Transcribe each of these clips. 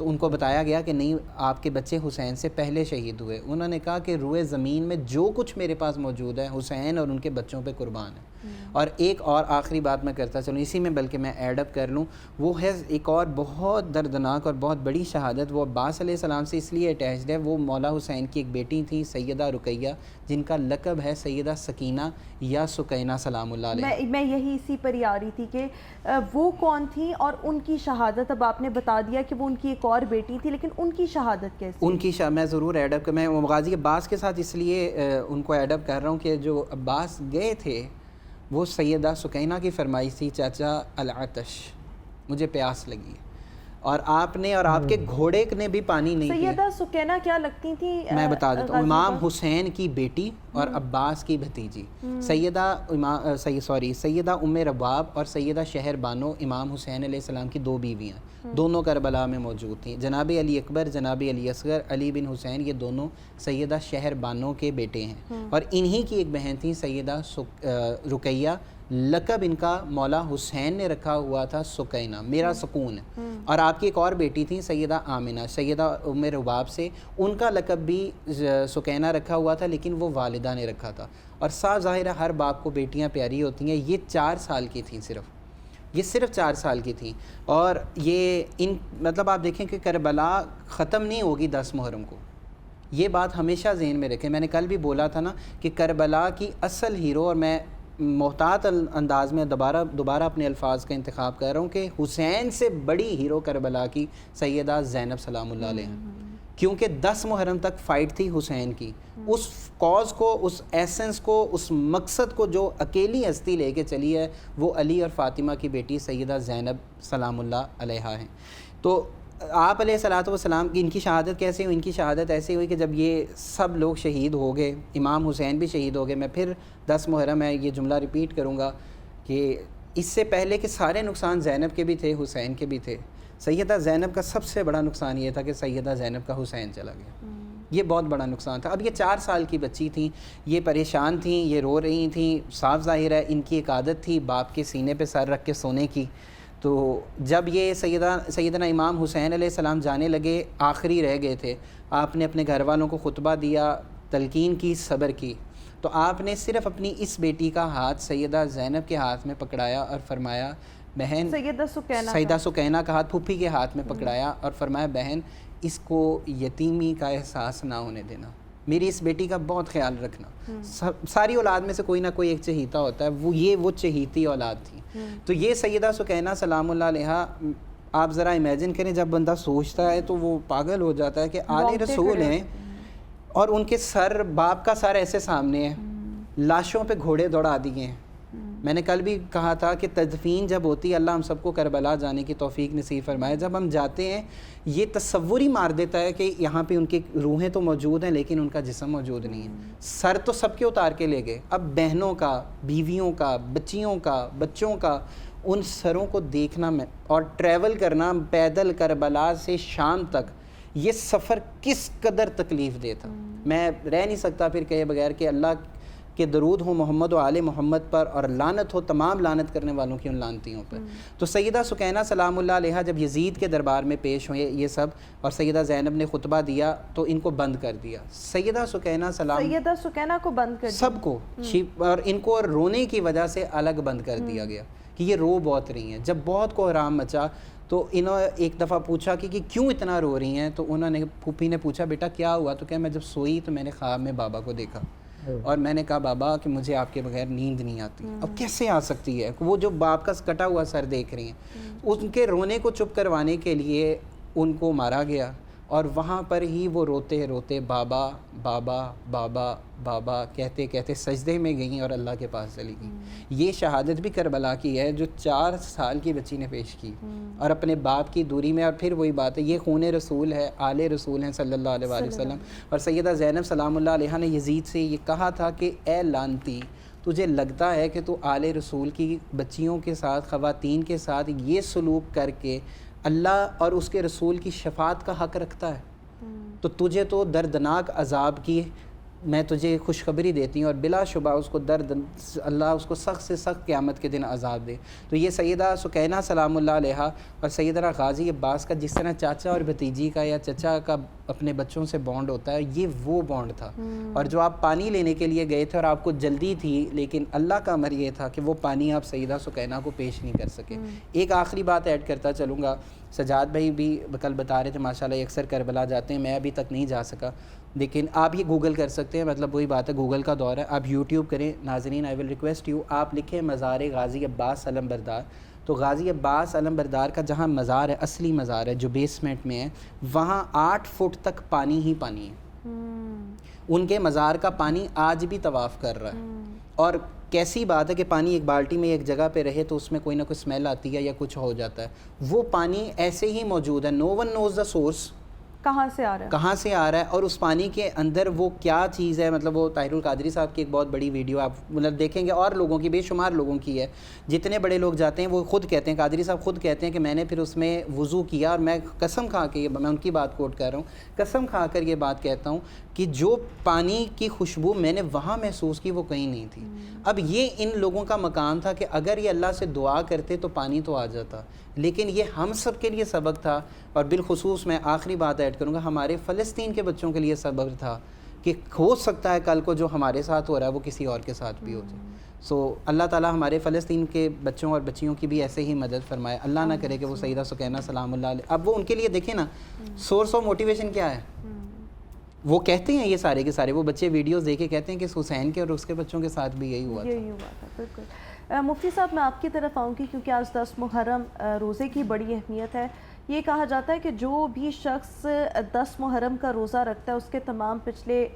تو ان کو بتایا گیا کہ نہیں آپ کے بچے حسین سے پہلے شہید ہوئے. انہوں نے کہا کہ روئے زمین میں جو کچھ میرے پاس موجود ہے حسین اور ان کے بچوں پہ قربان ہے. اور ایک اور آخری بات میں کرتا چلوں اسی میں بلکہ میں ایڈ اپ کر لوں, وہ ہے ایک اور بہت دردناک اور بہت بڑی شہادت, وہ عباس علیہ السلام سے اس لیے اٹیچڈ ہے. وہ مولا حسین کی ایک بیٹی تھی سیدہ رقیہ, جن کا لقب ہے سیدہ سکینہ یا سکینہ سلام اللہ علیہ. میں یہی اسی پر ہی آ رہی تھی کہ وہ کون تھیں اور ان کی شہادت. اب آپ نے بتا دیا کہ وہ ان کی ایک اور بیٹی تھی, لیکن ان کی شہادت کیسے؟ ان کی میں ضرور ایڈ اپ میں غازی عباس کے ساتھ اس لیے ان کو ایڈ اپ کر رہا ہوں کہ جو عباس گئے تھے وہ سیدہ سکینہ کی فرمائش تھی, چاچا العطش مجھے پیاس لگی, اور آپ نے اور آپ کے گھوڑے نے بھی پانی نہیں پیا. سیدہ سکینہ کیا لگتی تھی؟ میں بتا دیتا ہوں, امام حسین کی بیٹی اور عباس کی بھتیجی. سیدہ ام رباب اور سیدہ شہر بانو امام حسین علیہ السلام کی دو بیویاں, دونوں کربلا میں موجود تھیں. جناب علی اکبر, جناب علی اصغر, علی بن حسین, یہ دونوں سیدہ شہر بانو کے بیٹے ہیں. اور انہی کی ایک بہن تھی سیدہ رقیہ, لقب ان کا مولا حسین نے رکھا ہوا تھا سکینہ, میرا سکون ہے. اور آپ کی ایک اور بیٹی تھی سیدہ آمنہ, سیدہ ام رباب سے, ان کا لقب بھی سکینہ رکھا ہوا تھا, لیکن وہ والدہ نے رکھا تھا. اور صاف ظاہر ہے ہر باپ کو بیٹیاں پیاری ہوتی ہیں. یہ 4 سال کی تھیں, صرف 4 سال کی تھیں. اور یہ مطلب آپ دیکھیں کہ کربلا ختم نہیں ہوگی 10 محرم کو, یہ بات ہمیشہ ذہن میں رکھیں. میں نے کل بھی بولا تھا نا کہ کربلا کی اصل ہیرو, اور میں محتاط انداز میں دوبارہ اپنے الفاظ کا انتخاب کر رہا ہوں کہ حسین سے بڑی ہیرو کربلا کی سیدہ زینب سلام اللہ علیہ, کیونکہ 10 محرم تک فائٹ تھی حسین کی. اس کاز کو, اس ایسنس کو, اس مقصد کو جو اکیلی ہستی لے کے چلی ہے وہ علی اور فاطمہ کی بیٹی سیدہ زینب سلام اللہ علیہا ہیں. تو آپ علیہ الصلوۃ والسلام کی ان کی شہادت کیسے ہوئی؟ ان کی شہادت ایسے ہوئی کہ جب یہ سب لوگ شہید ہو گئے, امام حسین بھی شہید ہو گئے. میں پھر 10 محرم ہے یہ جملہ ریپیٹ کروں گا کہ اس سے پہلے کہ سارے نقصان زینب کے بھی تھے, حسین کے بھی تھے. سیدہ زینب کا سب سے بڑا نقصان یہ تھا کہ سیدہ زینب کا حسین چلا گیا, یہ بہت بڑا نقصان تھا. اب یہ 4 سال کی بچی تھیں, یہ پریشان تھیں, یہ رو رہی تھیں. صاف ظاہر ہے ان کی ایک عادت تھی باپ کے سینے پہ سر رکھ کے سونے کی. تو جب یہ سیدنا امام حسین علیہ السلام جانے لگے, آخری رہ گئے تھے, آپ نے اپنے گھر والوں کو خطبہ دیا, تلقین کی, صبر کی. تو آپ نے صرف اپنی اس بیٹی کا ہاتھ سیدہ زینب کے ہاتھ میں پکڑایا اور فرمایا بہن, سیدہ سکینہ کا ہاتھ پھوپھی کے ہاتھ میں پکڑایا اور فرمایا بہن اس کو یتیمی کا احساس نہ ہونے دینا, میری اس بیٹی کا بہت خیال رکھنا. ساری اولاد میں سے کوئی نہ کوئی ایک چہیتا ہوتا ہے, وہ چہیتی اولاد تھی. تو یہ سیدہ سکینہ سلام اللہ علیہا, آپ ذرا امیجن کریں جب بندہ سوچتا ہے تو وہ پاگل ہو جاتا ہے کہ آل رسول ہیں اور ان کے سر, باپ کا سر ایسے سامنے ہے, لاشوں پہ گھوڑے دوڑا دیے ہیں. میں نے کل بھی کہا تھا کہ تدفین جب ہوتی ہے, اللہ ہم سب کو کربلا جانے کی توفیق نصیب فرمائے, جب ہم جاتے ہیں یہ تصور ہی مار دیتا ہے کہ یہاں پہ ان کی روحیں تو موجود ہیں لیکن ان کا جسم موجود نہیں ہے. سر تو سب کے اتار کے لے گئے. اب بہنوں کا, بیویوں کا, بچیوں کا, بچوں کا, ان سروں کو دیکھنا میں اور ٹریول کرنا پیدل کربلا سے شام تک, یہ سفر کس قدر تکلیف دہ تھا. میں رہ نہیں سکتا پھر کہے بغیر کہ اللہ کہ درود ہو محمد و آل محمد پر, اور لعنت ہو تمام لعنت کرنے والوں کی ان لعنتیوں پر. تو سیدہ سکینہ سلام اللہ علیہا جب یزید کے دربار میں پیش ہوئے یہ سب, اور سیدہ زینب نے خطبہ دیا تو ان کو بند کر دیا. سیدہ سکینہ کو بند کر دیا, سب کو, اور ان کو رونے کی وجہ سے الگ بند کر دیا گیا کہ یہ رو بہت رہی ہیں. جب بہت کوحرام مچا تو انہوں نے ایک دفعہ پوچھا کہ کیوں اتنا رو رہی ہیں, تو انہوں نے, پھوپھی نے پوچھا بیٹا کیا ہوا, تو کہ میں جب سوئی تو میں نے خواب میں بابا کو دیکھا اور میں نے کہا بابا کہ مجھے آپ کے بغیر نیند نہیں آتی. اب کیسے آ سکتی ہے, وہ جو باپ کا کٹا ہوا سر دیکھ رہی ہیں. ان کے رونے کو چپ کروانے کے لیے ان کو مارا گیا, اور وہاں پر ہی وہ روتے روتے بابا بابا بابا بابا کہتے کہتے سجدے میں گئیں اور اللہ کے پاس چلی گئیں. یہ شہادت بھی کربلا کی ہے جو 4 سال کی بچی نے پیش کی, اور اپنے باپ کی دوری میں. اور پھر وہی بات ہے, یہ خون رسول ہے, آل رسول ہیں صلی اللہ علیہ وآلہ وسلم. اور سیدہ زینب سلام اللہ علیہا نے یزید سے یہ کہا تھا کہ اے لعنتی, تجھے لگتا ہے کہ تو آل رسول کی بچیوں کے ساتھ, خواتین کے ساتھ یہ سلوک کر کے اللہ اور اس کے رسول کی شفاعت کا حق رکھتا ہے, تو تجھے تو دردناک عذاب کی میں تجھے خوشخبری دیتی ہوں اور بلا شبہ اس کو درد اللہ اس کو سخت سے سخت قیامت کے دن عذاب دے. تو یہ سیدہ سکینہ سلام اللہ علیہا اور سیدنا غازی عباس کا جس طرح چاچا اور بھتیجی کا یا چچا کا اپنے بچوں سے بانڈ ہوتا ہے, یہ وہ بانڈ تھا. اور جو آپ پانی لینے کے لیے گئے تھے اور آپ کو جلدی تھی, لیکن اللہ کا امر یہ تھا کہ وہ پانی آپ سیدہ سکینہ کو پیش نہیں کر سکے. ایک آخری بات ایڈ کرتا چلوں گا, سجاد بھائی بھی کل بتا رہے تھے ماشاءاللہ یہ اکثر کربلا جاتے ہیں, میں ابھی تک نہیں جا سکا, لیکن آپ یہ گوگل کر سکتے ہیں, مطلب وہی بات ہے گوگل کا دور ہے, آپ یوٹیوب کریں. ناظرین آئی ول ریکویسٹ یو, آپ لکھیں مزار غازی عباس علم بردار, تو غازی عباس علم بردار کا جہاں مزار ہے, اصلی مزار ہے جو بیسمنٹ میں ہے, وہاں 8 فٹ تک پانی ہی پانی ہے. ان کے مزار کا پانی آج بھی طواف کر رہا ہے. اور کیسی بات ہے کہ پانی ایک بالٹی میں ایک جگہ پہ رہے تو اس میں کوئی نہ کوئی اسمیل آتی ہے یا کچھ ہو جاتا ہے. وہ پانی ایسے ہی موجود ہے, نو ون نوز دا سورس, کہاں سے آ رہا ہے, کہاں سے آ رہا ہے, اور اس پانی کے اندر وہ کیا چیز ہے. مطلب وہ طاہر القادری صاحب کی ایک بہت بڑی ویڈیو آپ مطلب دیکھیں گے, اور لوگوں کی, بے شمار لوگوں کی ہے, جتنے بڑے لوگ جاتے ہیں وہ خود کہتے ہیں, قادری صاحب خود کہتے ہیں کہ میں نے پھر اس میں وضو کیا, اور میں قسم کھا کے, میں ان کی بات کوٹ کر رہا ہوں, قسم کھا کر یہ بات کہتا ہوں کہ جو پانی کی خوشبو میں نے وہاں محسوس کی وہ کہیں نہیں تھی. اب یہ ان لوگوں کا مقام تھا کہ اگر یہ اللہ سے دعا کرتے تو پانی تو آ جاتا, لیکن یہ ہم سب کے لیے سبق تھا. اور بالخصوص میں آخری بات ایڈ کروں گا, ہمارے فلسطین کے بچوں کے لیے سبق تھا کہ ہو سکتا ہے کل کو جو ہمارے ساتھ ہو رہا ہے وہ کسی اور کے ساتھ بھی ہو جائے. سو اللہ تعالیٰ ہمارے فلسطین کے بچوں اور بچیوں کی بھی ایسے ہی مدد فرمائے. اللہ نہ کرے کہ وہ سیدہ سکینہ سلام اللہ علیہ, اب وہ ان کے لیے دیکھیں نا سورس آف موٹیویشن کیا ہے. وہ کہتے ہیں یہ سارے کے سارے وہ بچے ویڈیوز دیکھ کے کہتے ہیں کہ حسین کے اور اس کے بچوں کے ساتھ بھی یہی ہوا تھا. بالکل. مفتی صاحب میں آپ کی طرف آؤں گی کیونکہ آج 10 محرم روزے کی بڑی اہمیت ہے. یہ کہا جاتا ہے کہ جو بھی شخص 10 محرم کا روزہ رکھتا ہے اس کے تمام پچھلے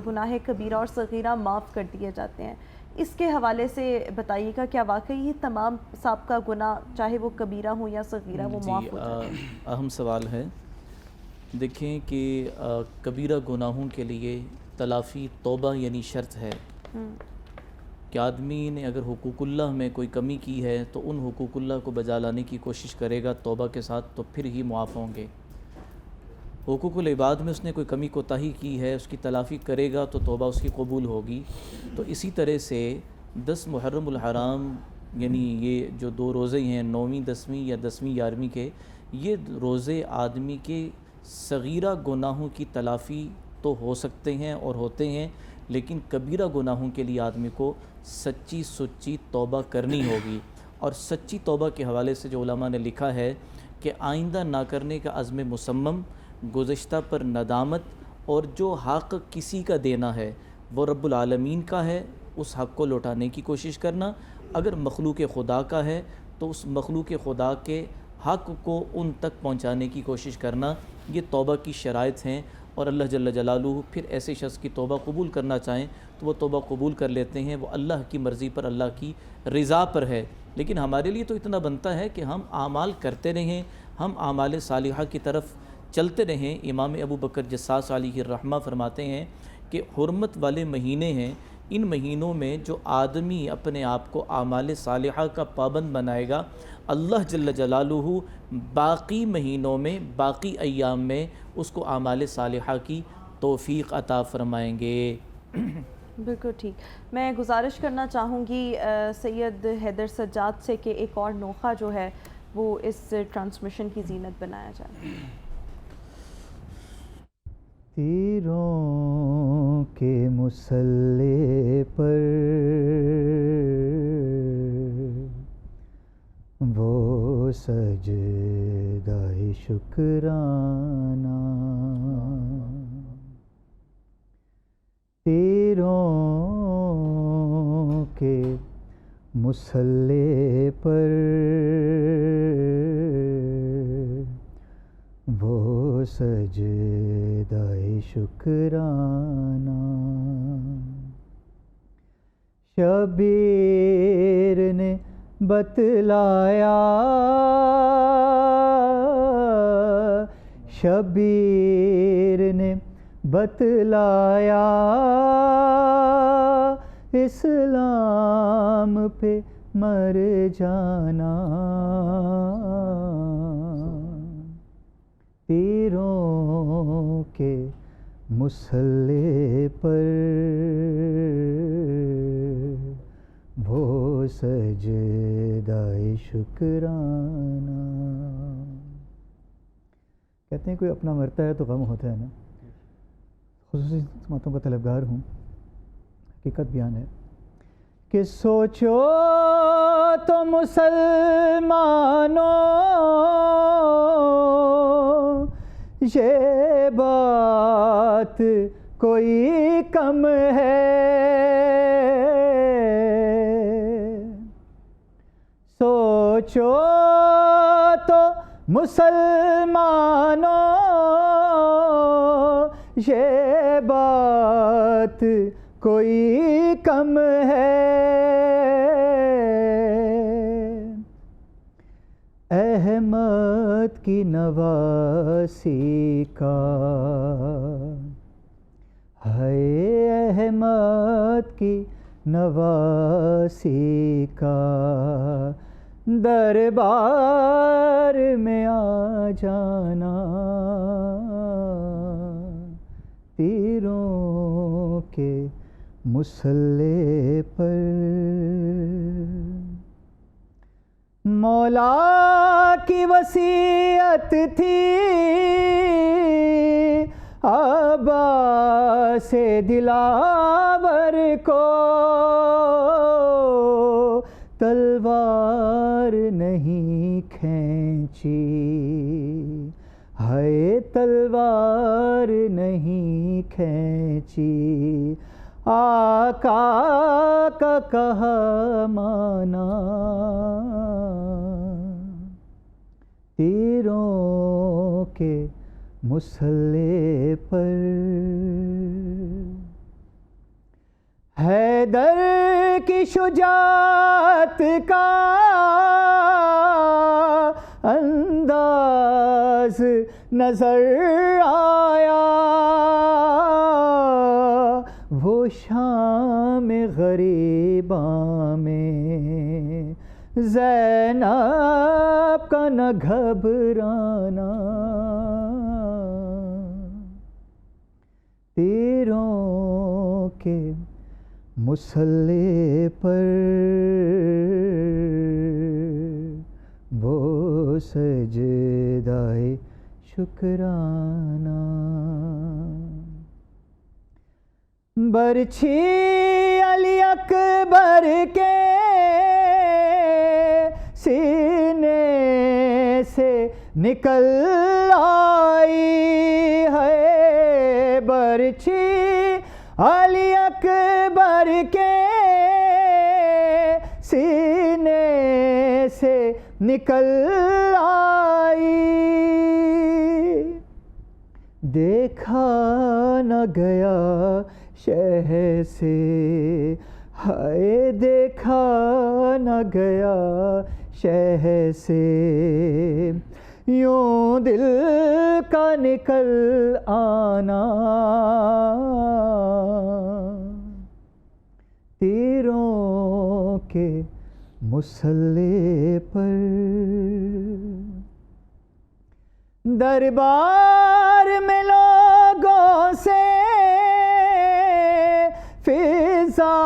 گناہ کبیرہ اور صغیرہ معاف کر دیے جاتے ہیں. اس کے حوالے سے بتائیے گا, کیا واقعی یہ تمام سابقہ گناہ چاہے وہ کبیرہ ہوں یا صغیرہ وہ معاف ہو جاتے ہیں؟ اہم سوال ہے. دیکھیں کہ کبیرہ گناہوں کے لیے تلافی توبہ یعنی شرط ہے کہ آدمی نے اگر حقوق اللہ میں کوئی کمی کی ہے تو ان حقوق اللہ کو بجا لانے کی کوشش کرے گا توبہ کے ساتھ, تو پھر ہی معاف ہوں گے. حقوق العباد میں اس نے کوئی کمی کوتاہی کی ہے, اس کی تلافی کرے گا تو توبہ اس کی قبول ہوگی. تو اسی طرح سے 10 محرم الحرام یعنی یہ جو 2 روزے ہیں 9ویں 10ویں یا 10ویں 11ویں کے, یہ روزے آدمی کے صغیرہ گناہوں کی تلافی تو ہو سکتے ہیں اور ہوتے ہیں, لیکن کبیرہ گناہوں کے لیے آدمی کو سچی سچی توبہ کرنی ہوگی. اور سچی توبہ کے حوالے سے جو علماء نے لکھا ہے کہ آئندہ نہ کرنے کا عزم مصمم, گزشتہ پر ندامت, اور جو حق کسی کا دینا ہے وہ رب العالمین کا ہے اس حق کو لوٹانے کی کوشش کرنا. اگر مخلوق خدا کا ہے تو اس مخلوق خدا کے حق کو ان تک پہنچانے کی کوشش کرنا, یہ توبہ کی شرائط ہیں. اور اللہ جل جلالہ پھر ایسے شخص کی توبہ قبول کرنا چاہیں تو وہ توبہ قبول کر لیتے ہیں, وہ اللہ کی مرضی پر, اللہ کی رضا پر ہے. لیکن ہمارے لیے تو اتنا بنتا ہے کہ ہم اعمال کرتے رہیں, ہم اعمال صالحہ کی طرف چلتے رہیں. امام ابو بکر جساس علیہ الرحمہ فرماتے ہیں کہ حرمت والے مہینے ہیں, ان مہینوں میں جو آدمی اپنے آپ کو اعمال صالحہ کا پابند بنائے گا, اللہ جل جلالہ باقی مہینوں میں, باقی ایام میں اس کو اعمال صالحہ کی توفیق عطا فرمائیں گے. بالکل ٹھیک. میں گزارش کرنا چاہوں گی سید حیدر سجاد سے کہ ایک اور نوخہ جو ہے وہ اس ٹرانسمیشن کی زینت بنایا جائے. تیروں کے مسلح پر وہ سجدہ شکرانہ, تیروں کے مسلح پر وہ سجدہ شکرانہ. شبیر نے بتلایا, شبیر نے بتلایا اسلام پہ مر جانا. تیروں کے مصلی پر وہ سجدہ شکرانہ. کہتے ہیں کوئی اپنا مرتا ہے تو غم ہوتا ہے نا. خصوصی سماعتوں کا طلبگار ہوں. حقیقت بیان ہے کہ سوچو تو مسلمانوں یہ بات کوئی کم ہے. سوچو تو مسلمانوں یہ بات کوئی کم ہے. احمد کی نواسی کا ہے احمد کی نواسی کا دربار میں آ جانا. تیروں کے مصلی پر مولا کی وصیت تھی عباس دلاور کو تلوار نہیں کھینچی. ہے تلوار نہیں کھینچی. آقا کا کہا مانا. تیروں کے مصلی پر حیدر کی شجاعت کا انداز نظر آیا. وہ شام غریباں میں زینب کا نہ گھبرانا. تیروں کے مصلی پر وہ سجدہ شکرانہ. برچھی علی اکبر کے سینے سے نکل آئی ہے. برچھی علی اکبر کے سینے سے نکل آئی. دیکھا نہ گیا شہ سے ہائے دیکھا نہ گیا شہ سے. یوں دل کا نکل آنا. تیروں کے مصلی پر دربار میں لوگوں سے فضا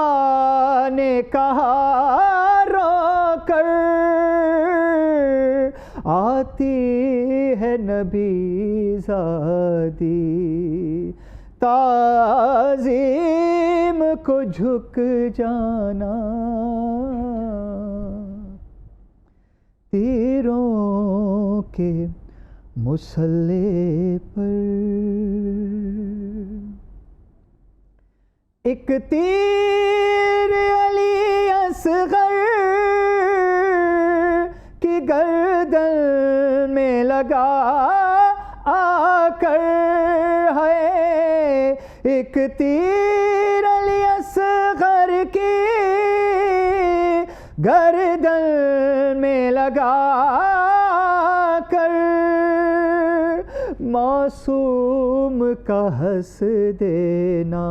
نے کہا رو کر آتی ہے نبی زادی تعظیم کو جھک جانا. تیروں کے مصلی پر ایک تیر علی اصغر کی گردن میں لگا آ کر ہے. ایک تیر علی اصغر کی گردن میں لگا کر معصوم کا ہنس دینا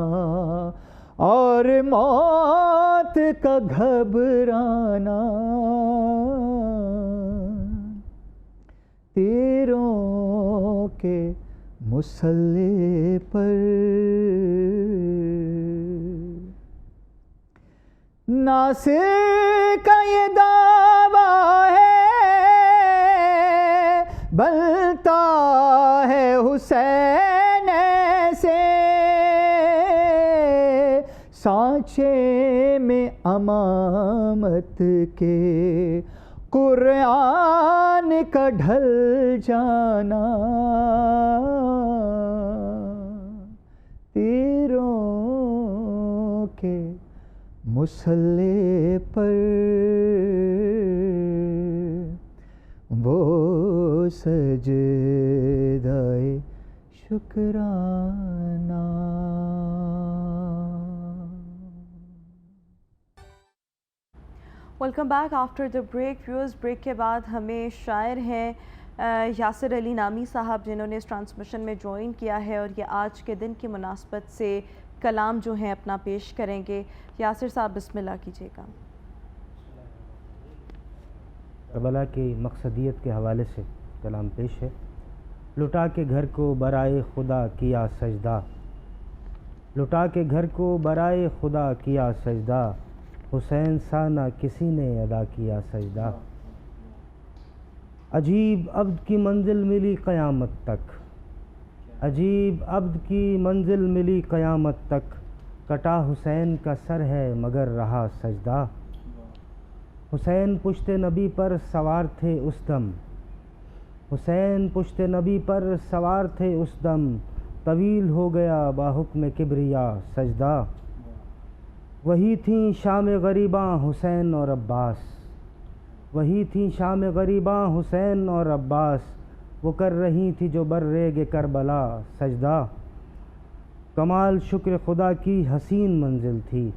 اور موت کا گھبرانا. تیروں کے مصلی پر ناصر کا یہ دعویٰ ہے بلتا ہے حسین سے سانچے میں امامت کے قرآن کا ڈھل جانا تیروں کے مصلی پر وہ سجدہ شکرانہ. Welcome back after the break. Viewers, break کے بعد ہمیں شاعر ہیں یاسر علی نامی صاحب، جنہوں نے اس ٹرانسمیشن میں جوائن کیا ہے اور یہ آج کے دن کی مناسبت سے کلام جو ہیں اپنا پیش کریں گے. یاسر صاحب بسم اللہ کیجیے گا. کربلا کی مقصدیت کے حوالے سے کلام پیش ہے. لٹا کے گھر کو برائے خدا کیا سجدہ، لٹا کے گھر کو برائے خدا کیا سجدہ، حسین سا نہ کسی نے ادا کیا سجدہ. عجیب عبد کی منزل ملی قیامت تک، عجیب عبد کی منزل ملی قیامت تک، کٹا حسین کا سر ہے مگر رہا سجدہ. حسین پشت نبی پر سوار تھے اس دم، حسین پشت نبی پر سوار تھے اس دم، طویل ہو گیا باحکم کبریا سجدہ. وہی تھیں شام غریباں حسین اور عباس، وہی تھیں شام غریباں حسین اور عباس، وہ کر رہی تھی جو بر ریگ کربلا سجدہ. کمال شکر خدا کی حسین منزل تھی،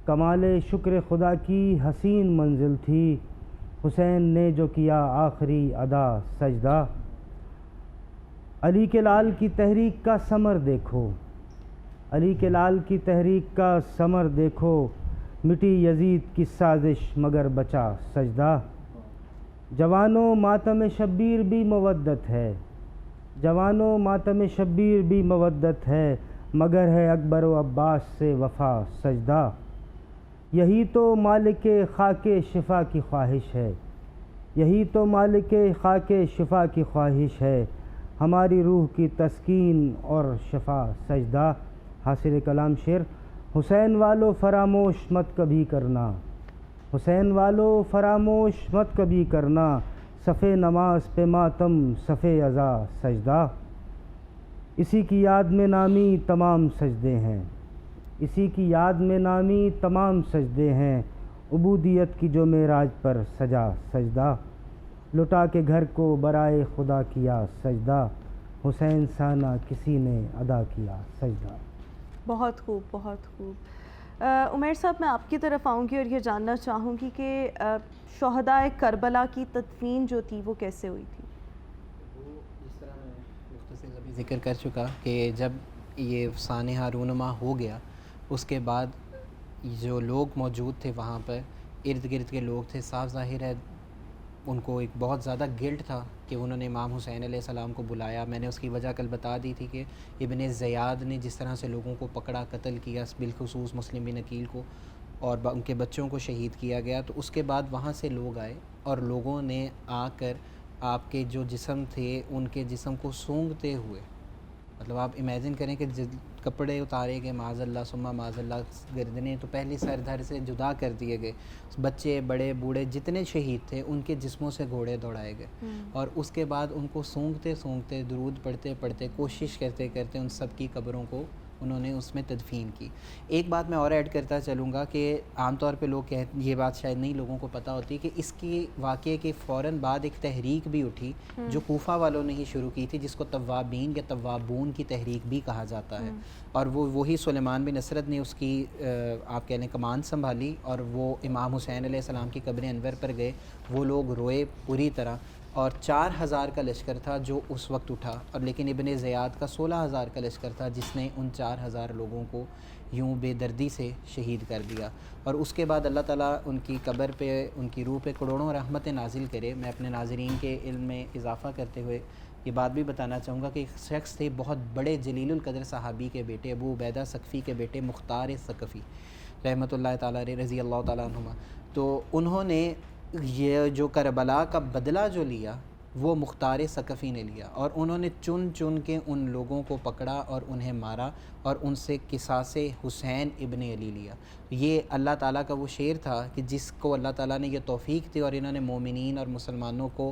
کمال شکر خدا کی حسین منزل تھی، حسین نے جو کیا آخری ادا سجدہ. علی کے لال کی تحریک کا ثمر دیکھو، علی کے لال کی تحریک کا ثمر دیکھو، مٹی یزید کی سازش مگر بچا سجدہ. جوانوں ماتم شبیر بھی مودت ہے، جوانوں ماتم شبیر بھی مودت ہے، مگر ہے اکبر و عباس سے وفا سجدہ. یہی تو مالک خاک شفا کی خواہش ہے، یہی تو مالک خاک شفا کی خواہش ہے، ہماری روح کی تسکین اور شفا سجدہ. حاصل کلام شعر. حسین والو فراموش مت کبھی کرنا، حسین والو فراموش مت کبھی کرنا، صفِ نماز پہ ماتم صفِ عزا سجدہ. اسی کی یاد میں نامی تمام سجدے ہیں، اسی کی یاد میں نامی تمام سجدے ہیں، عبودیت کی جو معراج پر سجا سجدہ. لٹا کے گھر کو برائے خدا کیا سجدہ، حسین سا نہ کسی نے ادا کیا سجدہ. بہت خوب، بہت خوب. عمیر صاحب، میں آپ کی طرف آؤں گی اور یہ جاننا چاہوں گی کہ شہدائے کربلا کی تدفین جو تھی وہ کیسے ہوئی تھی؟ وہ جس طرح میں مختصر ابھی ذکر کر چکا کہ جب یہ سانحہ رونما ہو گیا، اس کے بعد جو لوگ موجود تھے وہاں پر، ارد گرد کے لوگ تھے، صاف ظاہر ہے ان کو ایک بہت زیادہ گلٹ تھا کہ انہوں نے امام حسین علیہ السلام کو بلایا. میں نے اس کی وجہ کل بتا دی تھی کہ ابن زیاد نے جس طرح سے لوگوں کو پکڑا، قتل کیا، بالخصوص مسلم بن عقیل کو، اور ان کے بچوں کو شہید کیا گیا. تو اس کے بعد وہاں سے لوگ آئے اور لوگوں نے آ کر آپ کے جو جسم تھے ان کے جسم کو سونگھتے ہوئے، مطلب آپ امیجن کریں کہ کپڑے اتارے گئے، معاذ اللہ ثم معاذ اللہ، گردنیں تو پہلی سر دھر سے جدا کر دیے گئے، بچے بڑے بوڑھے جتنے شہید تھے ان کے جسموں سے گھوڑے دوڑائے گئے، اور اس کے بعد ان کو سونگتے سونگتے، درود پڑھتے پڑھتے، کوشش کرتے کرتے ان سب کی قبروں کو انہوں نے اس میں تدفین کی. ایک بات میں اور ایڈ کرتا چلوں گا کہ عام طور پہ لوگ یہ بات شاید نہیں لوگوں کو پتہ ہوتی کہ اس کی واقعے کے فوراً بعد ایک تحریک بھی اٹھی جو کوفہ والوں نے ہی شروع کی تھی، جس کو توابین یا توابون کی تحریک بھی کہا جاتا ہے، اور وہی سلیمان بن نصرت نے اس کی آپ کہہ لیں کمان سنبھالی، اور وہ امام حسین علیہ السلام کی قبر انور پر گئے. وہ لوگ روئے پوری طرح، اور 4000 کا لشکر تھا جو اس وقت اٹھا، اور لیکن ابن زیاد کا 16000 کا لشکر تھا جس نے ان 4000 لوگوں کو یوں بے دردی سے شہید کر دیا. اور اس کے بعد اللہ تعالیٰ ان کی قبر پہ، ان کی روح پہ کروڑوں رحمتیں نازل کرے. میں اپنے ناظرین کے علم میں اضافہ کرتے ہوئے یہ بات بھی بتانا چاہوں گا کہ ایک شخص تھے بہت بڑے جلیل القدر صحابی کے بیٹے، ابو عبیدہ ثقفی کے بیٹے مختار ثقفی رحمۃ اللہ تعالیٰ علیہ رضی اللہ تعالیٰ عنہما، تو انہوں نے یہ جو کربلا کا بدلہ جو لیا وہ مختار ثقفی نے لیا، اور انہوں نے چن چن کے ان لوگوں کو پکڑا اور انہیں مارا اور ان سے قصاص حسین ابن علی لیا۔ یہ اللہ تعالیٰ کا وہ شعر تھا کہ جس کو اللہ تعالیٰ نے یہ توفیق تھی، اور انہوں نے مومنین اور مسلمانوں کو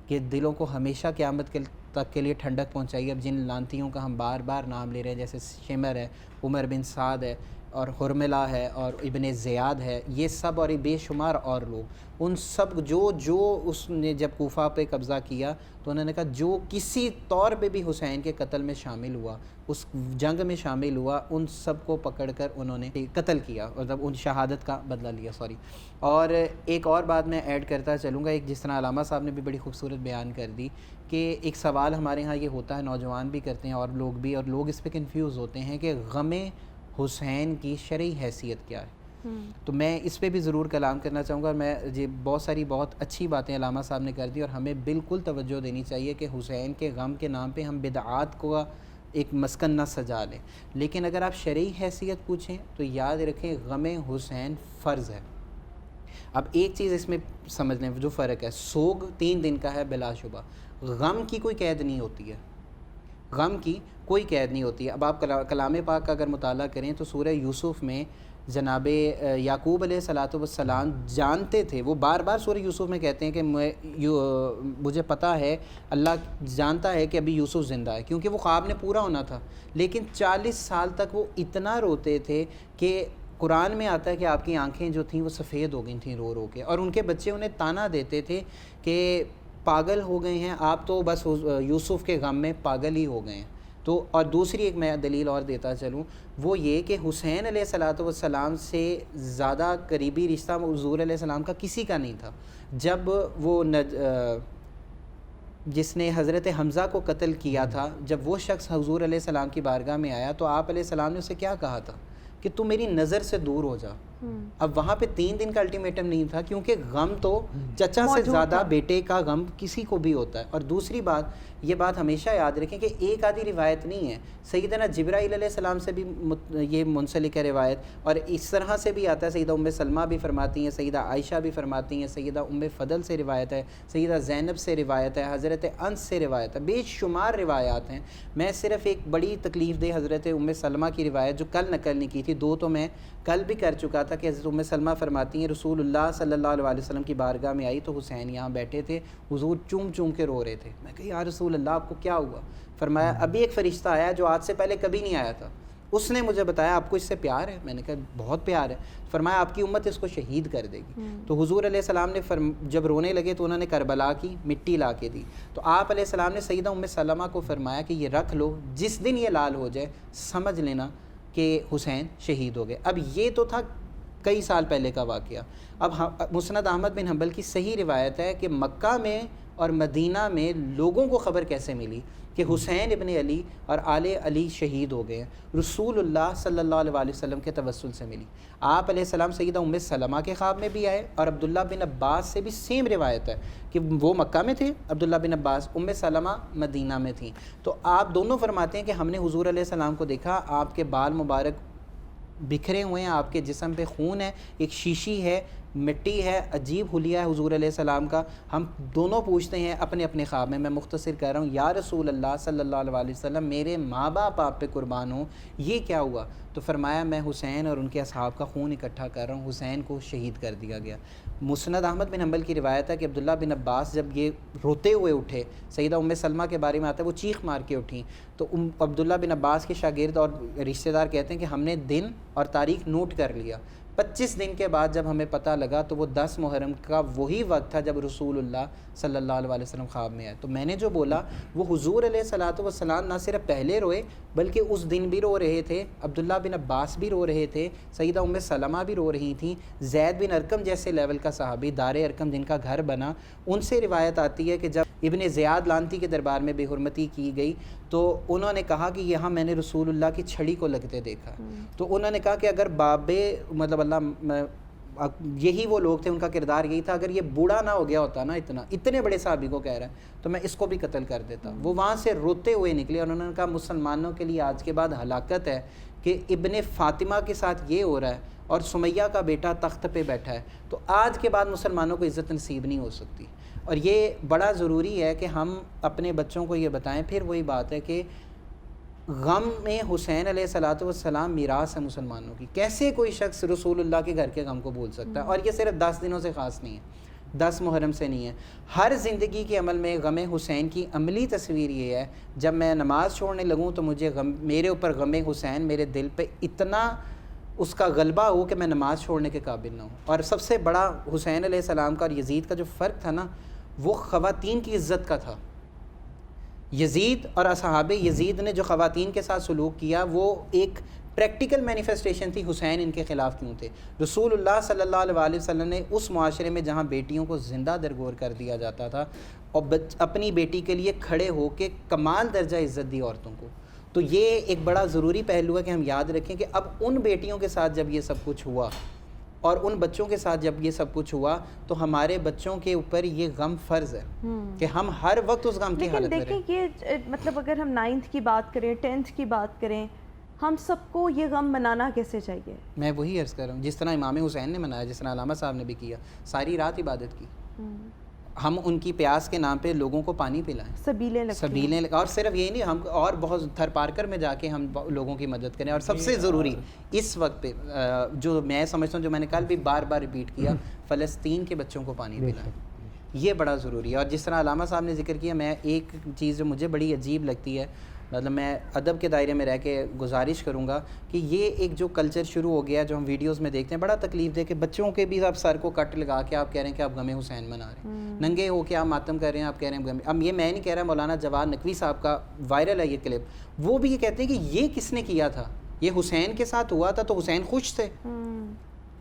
کہ دلوں کو ہمیشہ قیامت تک کے لیے ٹھنڈک پہنچائی۔ اب جن لانتیوں کا ہم بار بار نام لے رہے ہیں، جیسے شمر ہے، عمر بن سعد ہے، اور حرملہ ہے، اور ابن زیاد ہے، یہ سب اور بے شمار اور لوگ، ان سب جو اس نے جب کوفہ پہ قبضہ کیا تو انہوں نے کہا جو کسی طور پہ بھی حسین کے قتل میں شامل ہوا، اس جنگ میں شامل ہوا، ان سب کو پکڑ کر انہوں نے قتل کیا، مطلب ان شہادت کا بدلہ لیا۔ اور ایک اور بات میں ایڈ کرتا چلوں گا، ایک جس طرح علامہ صاحب نے بھی بڑی خوبصورت بیان کر دی کہ ایک سوال ہمارے ہاں یہ ہوتا ہے، نوجوان بھی کرتے ہیں اور لوگ بھی، اور لوگ اس پہ کنفیوز ہوتے ہیں کہ غم حسین کی شرعی حیثیت کیا ہے۔ تو میں اس پہ بھی ضرور کلام کرنا چاہوں گا، اور میں یہ بہت اچھی باتیں علامہ صاحب نے کر دی، اور ہمیں بالکل توجہ دینی چاہیے کہ حسین کے غم کے نام پہ ہم بدعات کو ایک مسکن نہ سجا لیں، لیکن اگر آپ شرعی حیثیت پوچھیں تو یاد رکھیں غم حسین فرض ہے۔ اب ایک چیز اس میں سمجھ لیں جو فرق ہے، سوگ 3 دن کا ہے بلا شبہ، غم کی کوئی قید نہیں ہوتی ہے، غم کی کوئی قید نہیں ہوتی ہے۔ اب آپ کلام پاک کا اگر مطالعہ کریں تو سورہ یوسف میں جناب یعقوب علیہ السلام جانتے تھے، وہ بار بار سورہ یوسف میں کہتے ہیں کہ مجھے پتہ ہے، اللہ جانتا ہے کہ ابھی یوسف زندہ ہے، کیونکہ وہ خواب نے پورا ہونا تھا، لیکن 40 سال تک وہ اتنا روتے تھے کہ قرآن میں آتا ہے کہ آپ کی آنکھیں جو تھیں وہ سفید ہو گئی تھیں رو رو کے، اور ان کے بچے انہیں تانا دیتے تھے کہ پاگل ہو گئے ہیں آپ، تو بس یوسف کے غم میں پاگل ہی ہو گئے ہیں۔ تو اور دوسری ایک میں دلیل اور دیتا چلوں، وہ یہ کہ حسین علیہ السلام سے زیادہ قریبی رشتہ حضور علیہ السلام کا کسی کا نہیں تھا۔ جب وہ جس نے حضرت حمزہ کو قتل کیا تھا، جب وہ شخص حضور علیہ السلام کی بارگاہ میں آیا تو آپ علیہ السلام نے اسے کیا کہا تھا کہ تو میری نظر سے دور ہو جا۔ اب وہاں پہ 3 دن کا الٹیمیٹم نہیں تھا، کیونکہ غم تو چچا سے زیادہ بیٹے کا غم کسی کو بھی ہوتا ہے۔ اور دوسری بات، یہ بات ہمیشہ یاد رکھیں کہ ایک آدھی روایت نہیں ہے، سیدنا جبرائیل علیہ السلام سے بھی یہ منسلک ہے روایت، اور اس طرح سے بھی آتا ہے، سیدہ ام سلمہ بھی فرماتی ہیں، سیدہ عائشہ بھی فرماتی ہیں، سیدہ ام فضل سے روایت ہے، سیدہ زینب سے روایت ہے، حضرت انس سے روایت ہے، بے شمار روایات ہیں۔ میں صرف ایک بڑی تکلیف دہ حضرت ام سلمہ کی روایت جو کل نقل نہیں کی تھی، 2 تو میں کل بھی کر چکا تھا، کہ حضرت ام سلمہ فرماتی ہیں رسول اللہ صلی اللہ علیہ وسلم کی بارگاہ میں آئی تو حسین یہاں بیٹھے تھے، حضور چوم چوم کے رو رہے تھے۔ میں کہا یا رسول اللہ آپ کو کیا ہوا؟ فرمایا ابھی ایک فرشتہ آیا جو آج سے پہلے کبھی نہیں آیا تھا، اس نے مجھے بتایا آپ کو اس سے پیار ہے۔ میں نے کہا بہت پیار ہے۔ فرمایا آپ کی امت اس کو شہید کر دے گی۔ تو حضور علیہ السلام نے جب رونے لگے تو انہوں نے کربلا کی مٹی لا کے دی، تو آپ علیہ السلام نے سیدہ ام سلمہ کو فرمایا کہ یہ رکھ لو، جس دن یہ لال ہو جائے سمجھ لینا کہ حسین شہید ہو گئے۔ اب یہ تو تھا کئی سال پہلے کا واقعہ۔ اب مسند احمد بن حنبل کی صحیح روایت ہے کہ مکہ میں اور مدینہ میں لوگوں کو خبر کیسے ملی کہ حسین ابن علی اور آل علی شہید ہو گئے ہیں؟ رسول اللہ صلی اللہ علیہ وسلم کے توسل سے ملی۔ آپ علیہ السلام سیدہ ام سلمہ کے خواب میں بھی آئے، اور عبداللہ بن عباس سے بھی سیم روایت ہے کہ وہ مکہ میں تھے، عبداللہ بن عباس، ام سلمہ مدینہ میں تھیں۔ تو آپ دونوں فرماتے ہیں کہ ہم نے حضور علیہ السلام کو دیکھا، آپ کے بال مبارک بکھرے ہوئے ہیں، آپ کے جسم پہ خون ہے، ایک شیشی ہے، مٹی ہے، عجیب حلیہ ہے حضور علیہ السلام کا۔ ہم دونوں پوچھتے ہیں اپنے اپنے خواب میں مختصر کر رہا ہوں، یا رسول اللہ صلی اللہ علیہ وسلم میرے ماں باپ آپ پہ قربان ہوں، یہ کیا ہوا؟ تو فرمایا میں حسین اور ان کے اصحاب کا خون اکٹھا کر رہا ہوں، حسین کو شہید کر دیا گیا۔ مسند احمد بن حنبل کی روایت ہے کہ عبداللہ بن عباس جب یہ روتے ہوئے اٹھے، سیدہ ام سلمہ کے بارے میں آتا ہے وہ چیخ مار کے اٹھیں، تو عبداللہ بن عباس کے شاگرد اور رشتہ دار کہتے ہیں کہ ہم نے دن اور تاریخ نوٹ کر لیا۔ 25 دن کے بعد جب ہمیں پتہ لگا تو وہ 10 محرم کا وہی وقت تھا جب رسول اللہ صلی اللہ علیہ وسلم خواب میں آئے۔ تو میں نے جو بولا وہ حضور علیہ السلام نہ صرف پہلے روئے بلکہ اس دن بھی رو رہے تھے، عبداللہ بن عباس بھی رو رہے تھے، سیدہ ام سلمہ بھی رو رہی تھیں، زید بن ارقم جیسے لیول کا صحابی، دار ارقم جن کا گھر بنا، ان سے روایت آتی ہے کہ جب ابن زیاد لانتی کے دربار میں بے حرمتی کی گئی تو انہوں نے کہا کہ یہاں میں نے رسول اللہ کی چھڑی کو لگتے دیکھا۔ تو انہوں نے کہا کہ اگر بابے مطلب اللہ یہی وہ لوگ تھے، ان کا کردار یہی تھا، اگر یہ بوڑھا نہ ہو گیا ہوتا نا اتنے بڑے صحابی کو کہہ رہا ہے تو میں اس کو بھی قتل کر دیتا. وہ وہاں سے روتے ہوئے نکلے اور انہوں نے کہا مسلمانوں کے لیے آج کے بعد ہلاکت ہے کہ ابن فاطمہ کے ساتھ یہ ہو رہا ہے اور سمیہ کا بیٹا تخت پہ بیٹھا ہے، تو آج کے بعد مسلمانوں کو عزت نصیب نہیں ہو سکتی. اور یہ بڑا ضروری ہے کہ ہم اپنے بچوں کو یہ بتائیں. پھر وہی بات ہے کہ غم میں حسین علیہ الصلوۃ والسلام میراث ہے مسلمانوں کی. کیسے کوئی شخص رسول اللہ کے گھر کے غم کو بھول سکتا ہے؟ اور یہ صرف 10 دنوں سے خاص نہیں ہے، 10 محرم سے نہیں ہے، ہر زندگی کے عمل میں غم حسین کی عملی تصویر یہ ہے. جب میں نماز چھوڑنے لگوں تو مجھے میرے اوپر غم حسین میرے دل پہ اتنا اس کا غلبہ ہو کہ میں نماز چھوڑنے کے قابل نہ ہوں. اور سب سے بڑا حسین علیہ السلام کا اور یزید کا جو فرق تھا نا، وہ خواتین کی عزت کا تھا. یزید اور اصحاب یزید نے جو خواتین کے ساتھ سلوک کیا وہ ایک پریکٹیکل مینیفیسٹیشن تھی حسین ان کے خلاف کیوں تھے. رسول اللہ صلی اللہ علیہ وسلم نے اس معاشرے میں جہاں بیٹیوں کو زندہ درگور کر دیا جاتا تھا اور اپنی بیٹی کے لیے کھڑے ہو کے کمال درجہ عزت دی عورتوں کو. تو یہ ایک بڑا ضروری پہلو ہے کہ ہم یاد رکھیں کہ اب ان بیٹیوں کے ساتھ جب یہ سب کچھ ہوا اور ان بچوں کے ساتھ جب یہ سب کچھ ہوا تو ہمارے بچوں کے اوپر یہ غم فرض ہے کہ ہم ہر وقت اس غم کی حالت میں رہیں. لیکن دیکھیں یہ مطلب اگر ہم 9th کی بات کریں 10th کی بات کریں، ہم سب کو یہ غم منانا کیسے چاہیے؟ میں وہی عرض کر رہا ہوں جس طرح امام حسین نے منایا، جس طرح علامہ صاحب نے بھی کیا، ساری رات عبادت کی. ہم ان کی پیاس کے نام پہ لوگوں کو پانی پلائیں، سبیلیں، اور صرف یہی نہیں، ہم اور بہت تھر پارکر میں جا کے ہم لوگوں کی مدد کریں. اور سب سے ضروری اس وقت پہ جو میں سمجھتا ہوں، جو میں نے کل بھی بار بار ریپیٹ کیا، فلسطین کے بچوں کو پانی پلائیں. یہ بڑا ضروری ہے. اور جس طرح علامہ صاحب نے ذکر کیا، میں ایک چیز جو مجھے بڑی عجیب لگتی ہے، مطلب میں ادب کے دائرے میں رہ کے گزارش کروں گا کہ یہ ایک جو کلچر شروع ہو گیا جو ہم ویڈیوز میں دیکھتے ہیں، بڑا تکلیف دے کہ بچوں کے بھی آپ سر کو کٹ لگا کے آپ کہہ رہے ہیں کہ آپ غم حسین منا رہے ہیں، ننگے ہو کے آپ ماتم کر رہے ہیں، آپ کہہ رہے ہیں غم. اب یہ میں نہیں کہہ رہا، مولانا جواد نقوی صاحب کا وائرل ہے یہ کلپ، وہ بھی یہ کہتے ہیں کہ یہ کس نے کیا تھا، یہ حسین کے ساتھ ہوا تھا تو حسین خوش تھے.